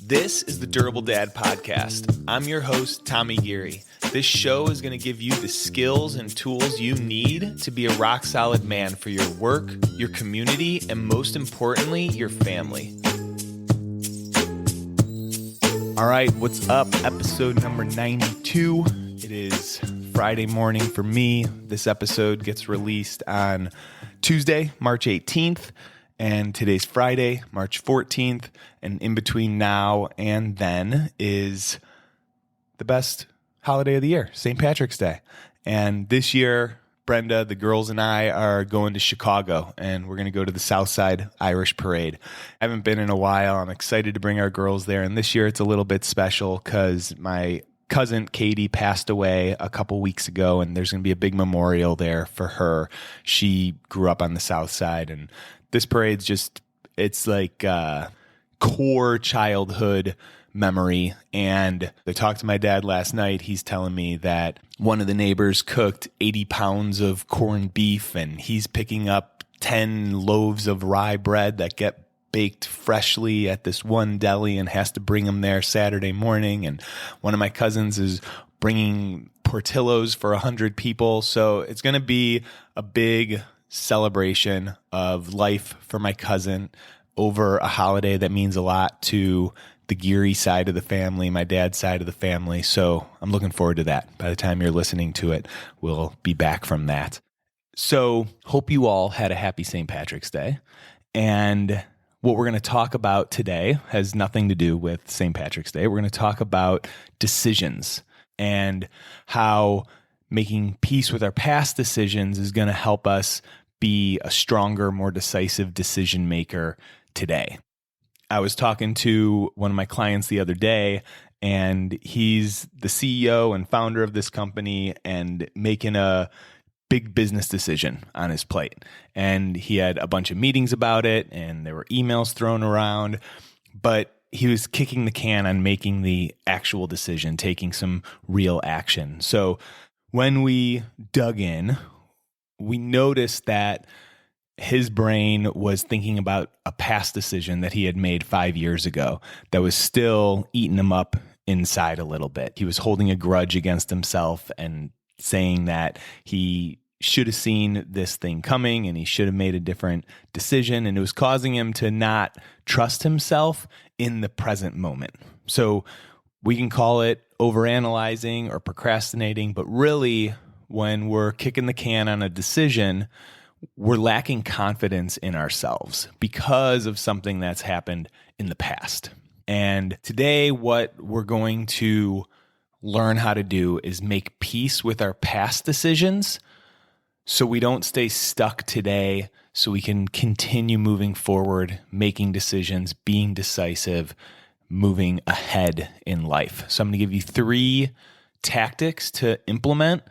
This is the Durable Dad Podcast. I'm your host, Tommy Geary. This show is going to give you the skills and tools you need to be a rock-solid man for your work, your community, and most importantly, your family. All right, what's up? Episode number 92. It is Friday morning for me. This episode gets released on Tuesday, March 18th. And today's Friday, March 14th, and in between now and then is the best holiday of the year, St. Patrick's Day. And this year, Brenda, the girls, and I are going to Chicago, and we're going to go to the Southside Irish Parade. I haven't been in a while. I'm excited to bring our girls there, and this year it's a little bit special because my cousin Katie passed away a couple weeks ago, and there's going to be a big memorial there for her. She grew up on the South Side, and this parade's just, it's like core childhood memory. And I talked to my dad last night. He's telling me that one of the neighbors cooked 80 pounds of corned beef, and he's picking up 10 loaves of rye bread that get baked freshly at this one deli and has to bring them there Saturday morning. And one of my cousins is bringing Portillo's for 100 people. So it's going to be a big celebration of life for my cousin over a holiday that means a lot to the Geary side of the family, my dad's side of the family. So I'm looking forward to that. By the time you're listening to it, we'll be back from that. So hope you all had a happy St. Patrick's Day. And what we're going to talk about today has nothing to do with St. Patrick's Day. We're going to talk about decisions and how making peace with our past decisions is going to help us be a stronger, more decisive decision maker today. I was talking to one of my clients the other day, and he's the CEO and founder of this company and making a big business decision on his plate. And he had a bunch of meetings about it, and there were emails thrown around, but he was kicking the can on making the actual decision, taking some real action. So when we dug in, we noticed that his brain was thinking about a past decision that he had made 5 years ago that was still eating him up inside a little bit. He was holding a grudge against himself and saying that he should have seen this thing coming and he should have made a different decision. And it was causing him to not trust himself in the present moment. So we can call it overanalyzing or procrastinating, but really when we're kicking the can on a decision, we're lacking confidence in ourselves because of something that's happened in the past. And today, what we're going to learn how to do is make peace with our past decisions so we don't stay stuck today, so we can continue moving forward, making decisions, being decisive, moving ahead in life. So I'm going to give you 3 tactics to implement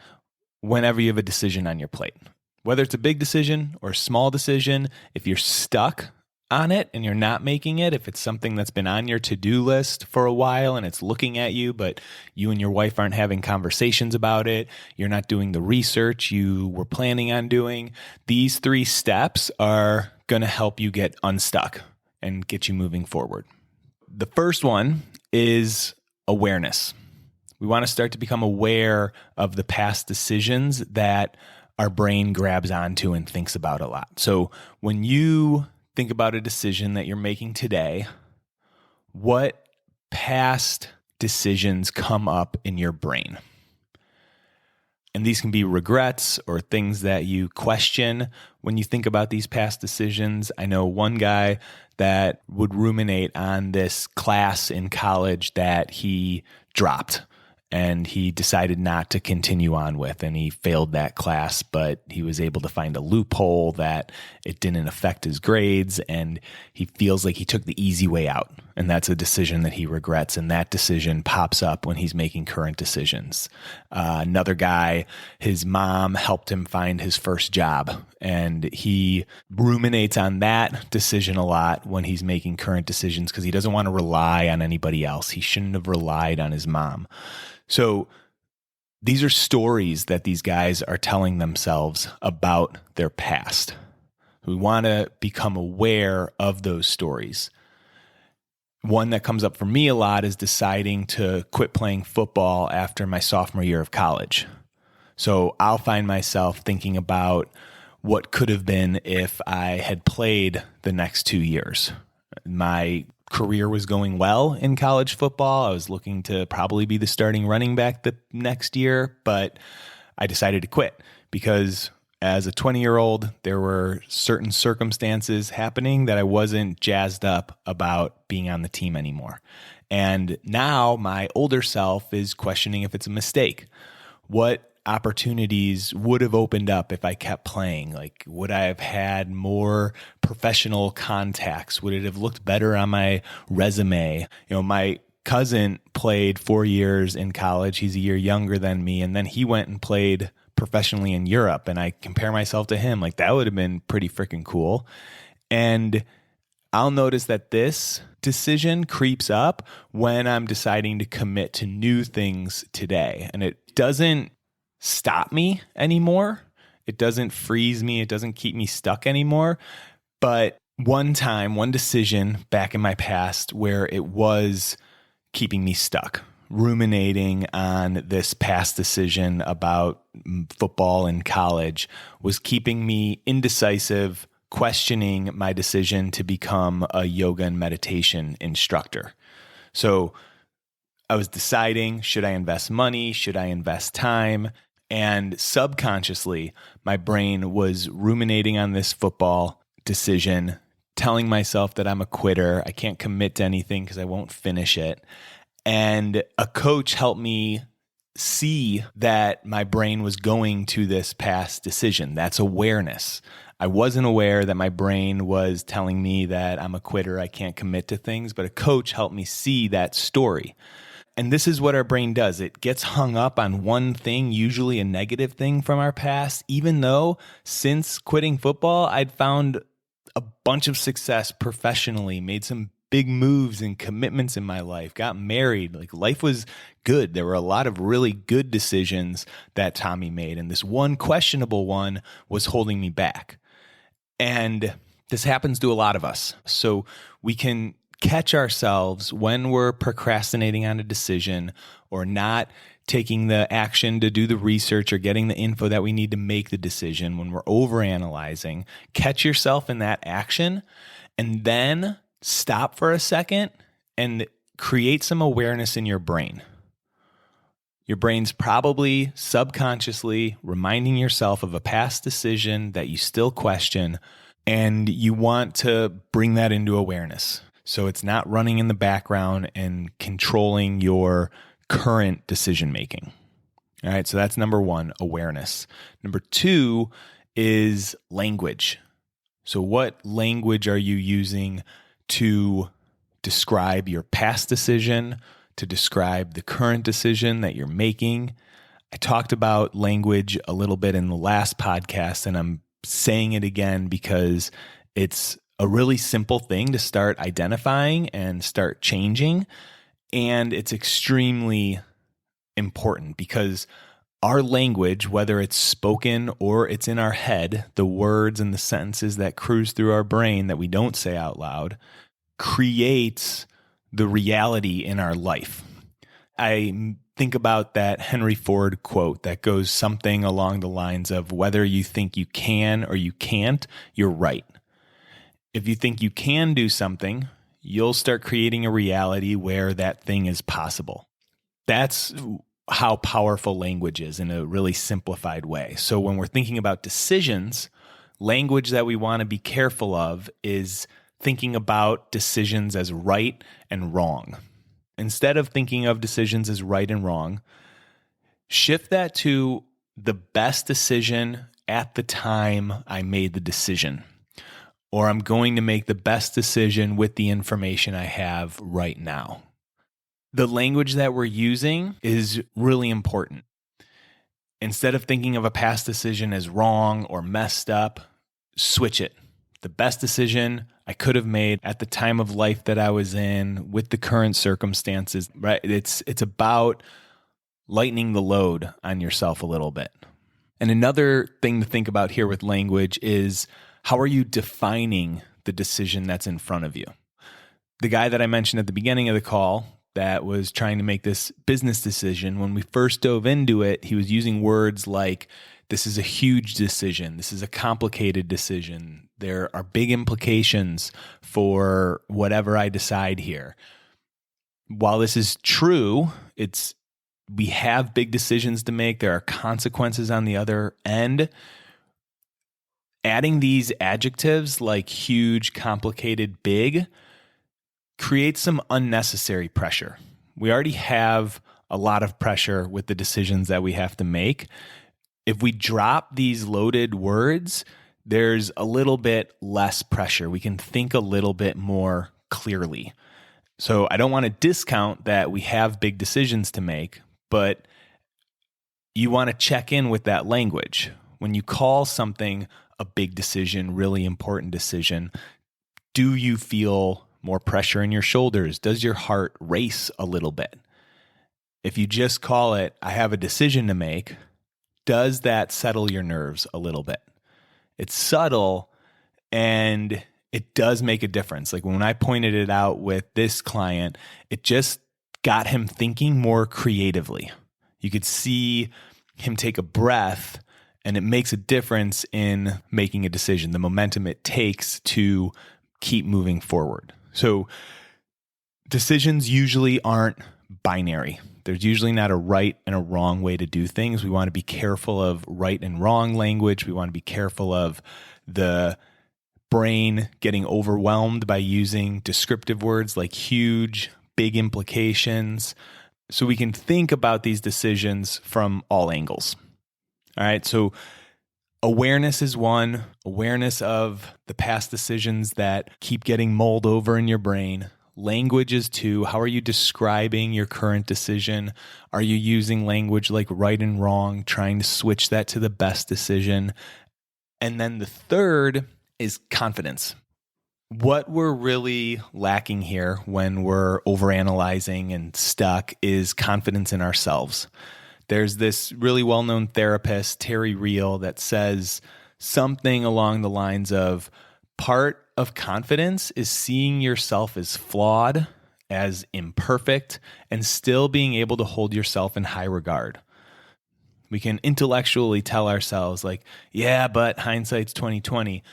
whenever you have a decision on your plate. Whether it's a big decision or a small decision, if you're stuck on it and you're not making it, if it's something that's been on your to-do list for a while and it's looking at you, but you and your wife aren't having conversations about it, you're not doing the research you were planning on doing, these 3 steps are going to help you get unstuck and get you moving forward. The first one is awareness. We want to start to become aware of the past decisions that our brain grabs onto and thinks about a lot. So when you think about a decision that you're making today, what past decisions come up in your brain? And these can be regrets or things that you question when you think about these past decisions. I know one guy that would ruminate on this class in college that he dropped and he decided not to continue on with, and he failed that class, but he was able to find a loophole that it didn't affect his grades, and he feels like he took the easy way out, and that's a decision that he regrets, and that decision pops up when he's making current decisions. Another guy, his mom helped him find his first job, and he ruminates on that decision a lot when he's making current decisions because he doesn't want to rely on anybody else. He shouldn't have relied on his mom. So these are stories that these guys are telling themselves about their past. We want to become aware of those stories. one that comes up for me a lot is deciding to quit playing football after my sophomore year of college. So I'll find myself thinking about what could have been if I had played the next 2 years. My career was going well in college football. I was looking to probably be the starting running back the next year, but I decided to quit because as a 20-year-old, there were certain circumstances happening that I wasn't jazzed up about being on the team anymore. And now my older self is questioning if it's a mistake. What opportunities would have opened up if I kept playing? Like, would I have had more professional contacts? Would it have looked better on my resume? My cousin played 4 years in college. He's a year younger than me. And then he went and played professionally in Europe. And I compare myself to him. Like, that would have been pretty freaking cool. And I'll notice that this decision creeps up when I'm deciding to commit to new things today. And it doesn't stop me anymore. It doesn't freeze me. It doesn't keep me stuck anymore. But one decision back in my past where it was keeping me stuck, ruminating on this past decision about football in college, was keeping me indecisive, questioning my decision to become a yoga and meditation instructor. So I was deciding, should I invest money? Should I invest time? And subconsciously, my brain was ruminating on this football decision, telling myself that I'm a quitter. I can't commit to anything because I won't finish it. And a coach helped me see that my brain was going to this past decision. That's awareness. I wasn't aware that my brain was telling me that I'm a quitter, I can't commit to things, but a coach helped me see that story. And this is what our brain does. It gets hung up on one thing, usually a negative thing from our past, even though since quitting football, I'd found a bunch of success professionally, made some big moves and commitments in my life, got married. Like, life was good. There were a lot of really good decisions that Tommy made. And this one questionable one was holding me back. And this happens to a lot of us. So we can catch ourselves when we're procrastinating on a decision or not taking the action to do the research or getting the info that we need to make the decision, when we're overanalyzing. Catch yourself in that action and then stop for a second and create some awareness in your brain. Your brain's probably subconsciously reminding yourself of a past decision that you still question, and you want to bring that into awareness. So it's not running in the background and controlling your current decision making. All right, so that's number one, awareness. Number two is language. So what language are you using to describe your past decision, to describe the current decision that you're making? I talked about language a little bit in the last podcast, and I'm saying it again because it's a really simple thing to start identifying and start changing. And it's extremely important because our language, whether it's spoken or it's in our head, the words and the sentences that cruise through our brain that we don't say out loud, creates the reality in our life. I think about that Henry Ford quote that goes something along the lines of, whether you think you can or you can't, you're right. If you think you can do something, you'll start creating a reality where that thing is possible. That's how powerful language is in a really simplified way. So when we're thinking about decisions, language that we want to be careful of is thinking about decisions as right and wrong. Instead of thinking of decisions as right and wrong, shift that to the best decision at the time I made the decision. Or I'm going to make the best decision with the information I have right now. The language that we're using is really important. Instead of thinking of a past decision as wrong or messed up, switch it. The best decision I could have made at the time of life that I was in with the current circumstances, right? It's about lightening the load on yourself a little bit. And another thing to think about here with language is, how are you defining the decision that's in front of you? The guy that I mentioned at the beginning of the call that was trying to make this business decision, when we first dove into it, he was using words like, this is a huge decision. This is a complicated decision. There are big implications for whatever I decide here. While this is true, we have big decisions to make. There are consequences on the other end. Adding these adjectives like huge, complicated, big creates some unnecessary pressure. We already have a lot of pressure with the decisions that we have to make. If we drop these loaded words, there's a little bit less pressure. We can think a little bit more clearly. So I don't want to discount that we have big decisions to make, but you want to check in with that language. When you call something a big decision, really important decision, do you feel more pressure in your shoulders? Does your heart race a little bit? If you just call it, I have a decision to make, does that settle your nerves a little bit? It's subtle and it does make a difference. Like when I pointed it out with this client, it just got him thinking more creatively. You could see him take a breath and it makes a difference in making a decision, the momentum it takes to keep moving forward. So decisions usually aren't binary. There's usually not a right and a wrong way to do things. We want to be careful of right and wrong language. We want to be careful of the brain getting overwhelmed by using descriptive words like huge, big implications. So we can think about these decisions from all angles. All right, so awareness is one. Awareness of the past decisions that keep getting mulled over in your brain. Language is two. How are you describing your current decision? Are you using language like right and wrong, trying to switch that to the best decision? And then the third is confidence. What we're really lacking here when we're overanalyzing and stuck is confidence in ourselves. There's this really well-known therapist, Terry Real, that says something along the lines of part of confidence is seeing yourself as flawed, as imperfect, and still being able to hold yourself in high regard. We can intellectually tell ourselves like, yeah, but hindsight's 20/20.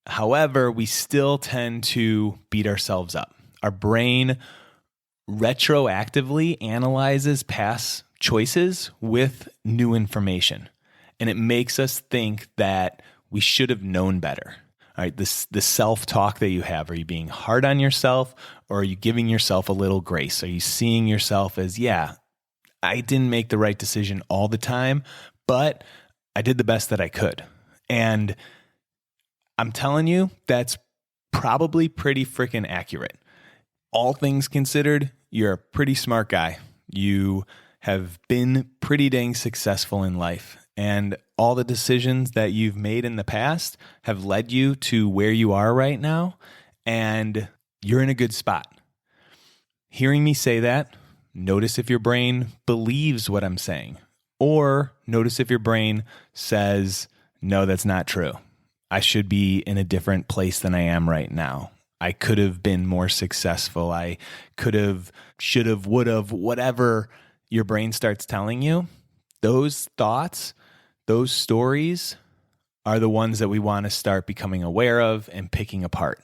However, we still tend to beat ourselves up. Our brain retroactively analyzes past choices with new information, and it makes us think that we should have known better. All right, the self-talk that you have, are you being hard on yourself or are you giving yourself a little grace? Are you seeing yourself as, yeah, I didn't make the right decision all the time, but I did the best that I could. And I'm telling you, that's probably pretty freaking accurate. All things considered, you're a pretty smart guy. You have been pretty dang successful in life. And all the decisions that you've made in the past have led you to where you are right now. And you're in a good spot. Hearing me say that, notice if your brain believes what I'm saying. Or notice if your brain says, no, that's not true. I should be in a different place than I am right now. I could have been more successful. I could have, should have, would have, whatever your brain starts telling you. Those thoughts, those stories are the ones that we want to start becoming aware of and picking apart.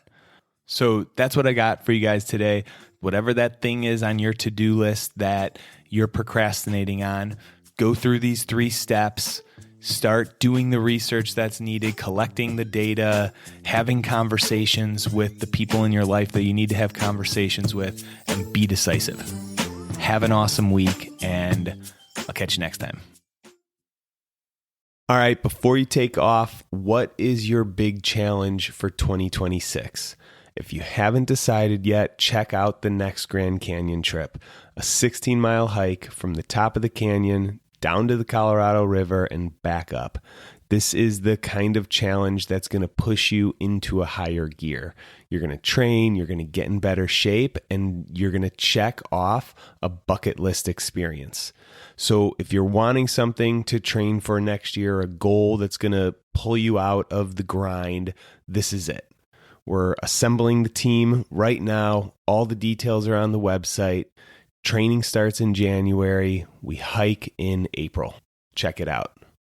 So that's what I got for you guys today. Whatever that thing is on your to-do list that you're procrastinating on, go through these 3 steps. Start doing the research that's needed, collecting the data, having conversations with the people in your life that you need to have conversations with, and be decisive. Have an awesome week, and I'll catch you next time. All right, before you take off, what is your big challenge for 2026? If you haven't decided yet, check out the next Grand Canyon trip, a 16-mile hike from the top of the canyon down to the Colorado River and back up. This is the kind of challenge that's going to push you into a higher gear. You're going to train, you're going to get in better shape, and you're going to check off a bucket list experience. So if you're wanting something to train for next year, a goal that's going to pull you out of the grind, this is it. We're assembling the team right now. All the details are on the website. Training starts in January. We hike in April. Check it out.